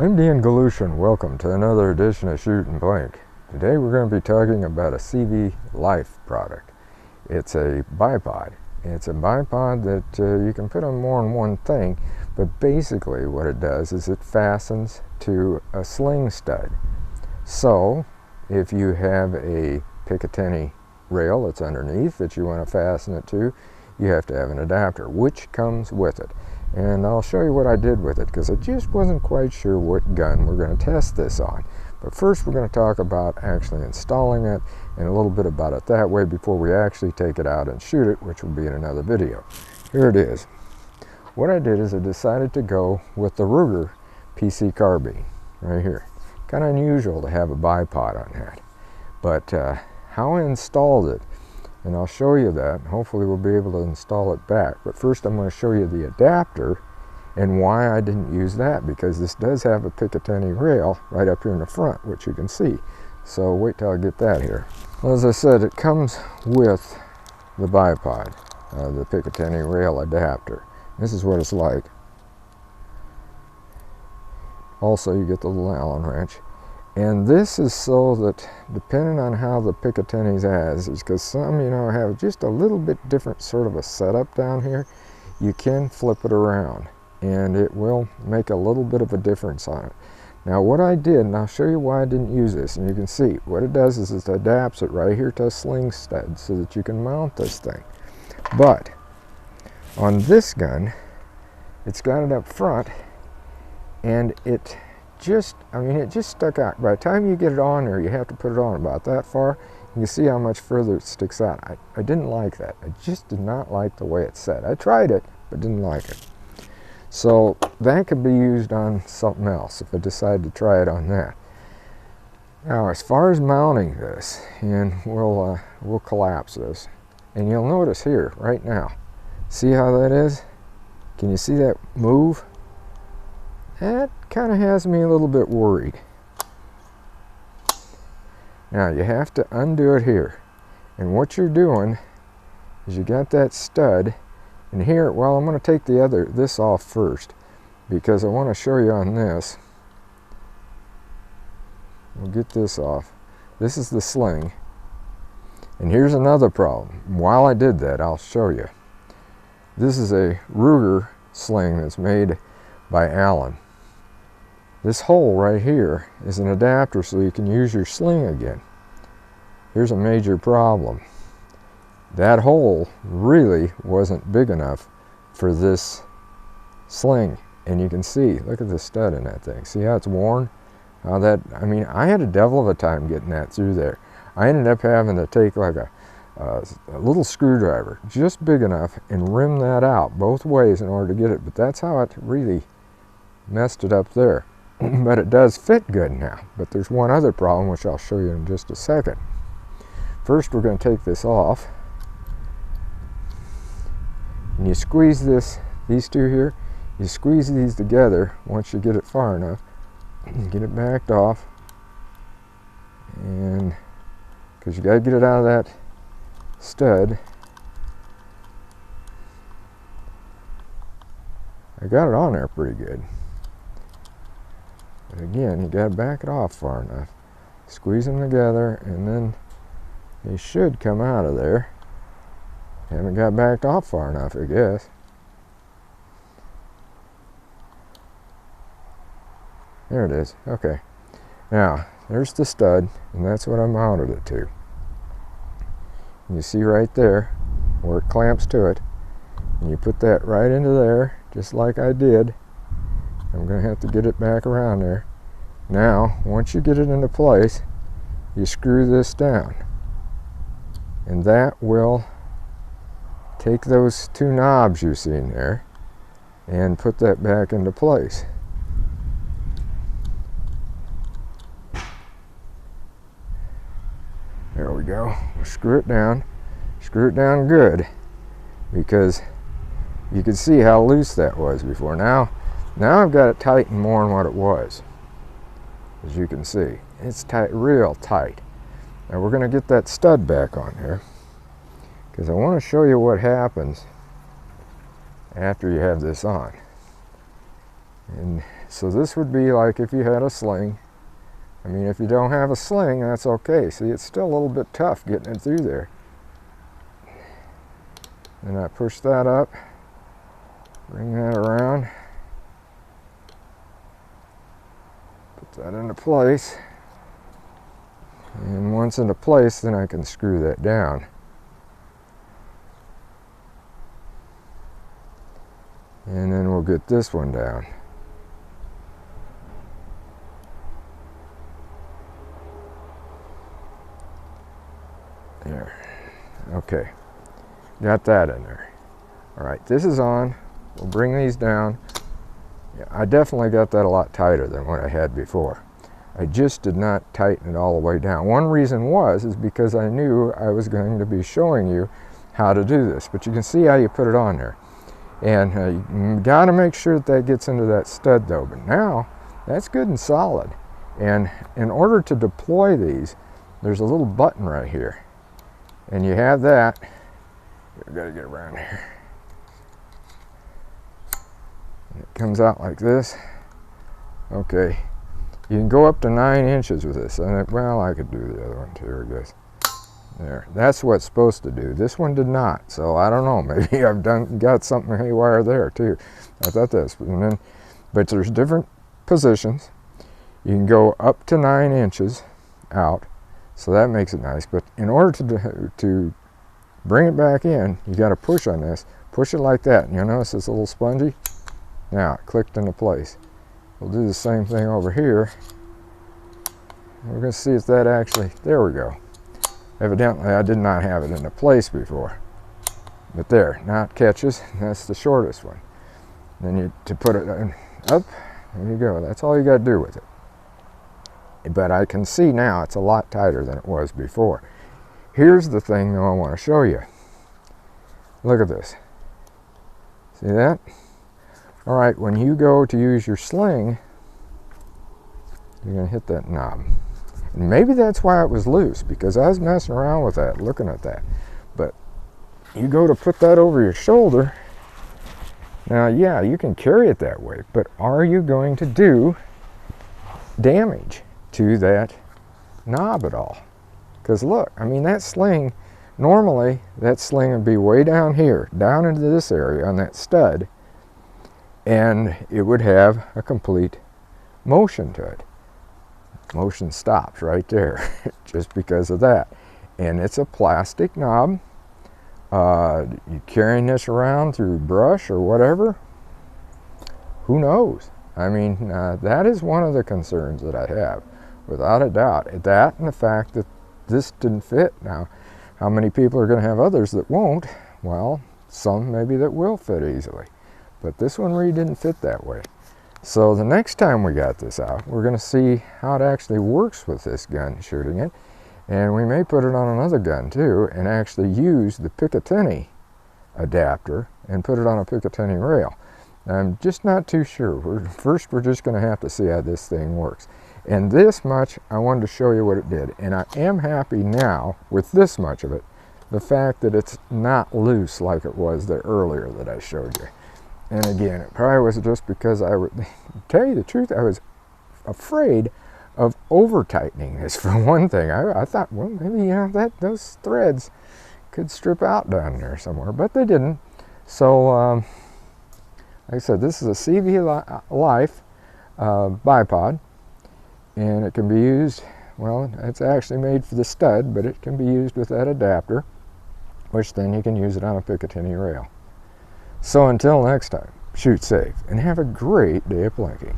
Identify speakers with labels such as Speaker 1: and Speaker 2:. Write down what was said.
Speaker 1: I'm Dan Galushan. Welcome to another edition of Shootin' Plink. Today we're going to be talking about a CV Life product. It's a bipod. It's a bipod that you can put on more than one thing, but basically what it does is it fastens to a sling stud. So if you have a Picatinny rail that's underneath that you want to fasten it to, you have to have an adapter, which comes with it. And I'll show you what I did with it, because I just wasn't quite sure what gun we're going to test this on. But first we're going to talk about actually installing it and a little bit about it that way before we actually take it out and shoot it, which will be in another video. Here it is. What I did is I decided to go with the Ruger PC Carbine right here. Kind of unusual to have a bipod on that. But how I installed it, and I'll show you that. Hopefully we'll be able to install it back. But first I'm going to show you the adapter and why I didn't use that, because this does have a Picatinny rail right up here in the front, which you can see. So wait till I get that here. Well, as I said, it comes with the bipod, the Picatinny rail adapter. This is what it's like. Also, you get the little Allen wrench. And this is so that, depending on how the Picatinny's is because some, have just a little bit different sort of a setup down here, you can flip it around, and it will make a little bit of a difference on it. Now, what I did, and I'll show you why I didn't use this, and you can see, what it does is it adapts it right here to a sling stud so that you can mount this thing. But, on this gun, it's got it up front, and it just stuck out. By the time you get it on there, you have to put it on about that far. You can see how much further it sticks out. I didn't like that. I just did not like the way it set. I tried it, but didn't like it. So that could be used on something else if I decide to try it on that. Now, as far as mounting this, and we'll collapse this, and you'll notice here right now. See how that is? Can you see that move? That kind of has me a little bit worried. Now you have to undo it here, and what you're doing is you got that stud, and here, well, I'm going to take this off first, because I want to show you on this. We'll get this off. This is the sling, and here's another problem. While I did that, I'll show you. This is a Ruger sling that's made by Allen. This hole right here is an adapter so you can use your sling again. Here's a major problem. That hole really wasn't big enough for this sling. And you can see, look at the stud in that thing. See how it's worn? I had a devil of a time getting that through there. I ended up having to take like a little screwdriver, just big enough, and rim that out both ways in order to get it. But that's how it really messed it up there. But it does fit good now. But there's one other problem, which I'll show you in just a second. First, we're going to take this off. And you squeeze these two here, you squeeze these together once you get it far enough. Get it backed off. And because you got to get it out of that stud. I got it on there pretty good. But again, you got to back it off far enough. Squeeze them together, and then they should come out of there. Haven't got backed off far enough, I guess. There it is. Okay. Now, there's the stud, and that's what I mounted it to. You see right there where it clamps to it, and you put that right into there, just like I did. I'm going to have to get it back around there. Now, once you get it into place, you screw this down. And that will take those two knobs you see in there and put that back into place. There we go. We'll screw it down good, because you can see how loose that was before. Now I've got it tightened more than what it was. As you can see, it's tight, real tight. Now we're going to get that stud back on here, because I want to show you what happens after you have this on. And so this would be like if you had a sling. I mean, if you don't have a sling, that's okay. See, it's still a little bit tough getting it through there. And I push that up, bring that around, put that into place. And once into place, then I can screw that down. And then we'll get this one down. There. Okay. Got that in there. All right, this is on. We'll bring these down. Yeah, I definitely got that a lot tighter than what I had before. I just did not tighten it all the way down. One reason is because I knew I was going to be showing you how to do this. But you can see how you put it on there. And you got to make sure that that gets into that stud though. But now, that's good and solid. And in order to deploy these, there's a little button right here. And you have that. I've got to get around here. And it comes out like this. Okay. You can go up to 9 inches with this. And well, I could do the other one too, I guess. There. That's what it's supposed to do. This one did not. So I don't know. Maybe I've got something haywire there too. I thought this. But there's different positions. You can go up to 9 inches out. So that makes it nice. But in order to bring it back in, you got to push on this. Push it like that. And you'll notice it's a little spongy. Now it clicked into place. We'll do the same thing over here. We're going to see if that actually, there we go. Evidently I did not have it into place before. But there, now it catches. That's the shortest one. Then to put it up, there you go. That's all you got to do with it. But I can see now it's a lot tighter than it was before. Here's the thing though I want to show you. Look at this. See that? All right, when you go to use your sling, you're going to hit that knob. And maybe that's why it was loose, because I was messing around with that, looking at that. But you go to put that over your shoulder. Now, yeah, you can carry it that way, but are you going to do damage to that knob at all? Because look, I mean, that sling, normally that sling would be way down here, down into this area on that stud, and it would have a complete motion to it. Motion stops right there just because of that. And it's a plastic knob. You carrying this around through brush or whatever, who knows? I mean, that is one of the concerns that I have, without a doubt. That and the fact that this didn't fit. Now, how many people are going to have others that won't? Well, some maybe that will fit easily. But this one really didn't fit that way. So the next time we got this out, we're going to see how it actually works with this gun, shooting it. And we may put it on another gun too, and actually use the Picatinny adapter and put it on a Picatinny rail. I'm just not too sure. First, we're just going to have to see how this thing works. And this much, I wanted to show you what it did. And I am happy now with this much of it, the fact that it's not loose like it was there earlier that I showed you. And again, it probably was just because I would tell you the truth, I was afraid of over tightening this for one thing. I thought, well, maybe those threads could strip out down there somewhere, but they didn't. So, like I said, this is a CV Life bipod, and it can be used, well, it's actually made for the stud, but it can be used with that adapter, which then you can use it on a Picatinny rail. So until next time, shoot safe and have a great day of plinking.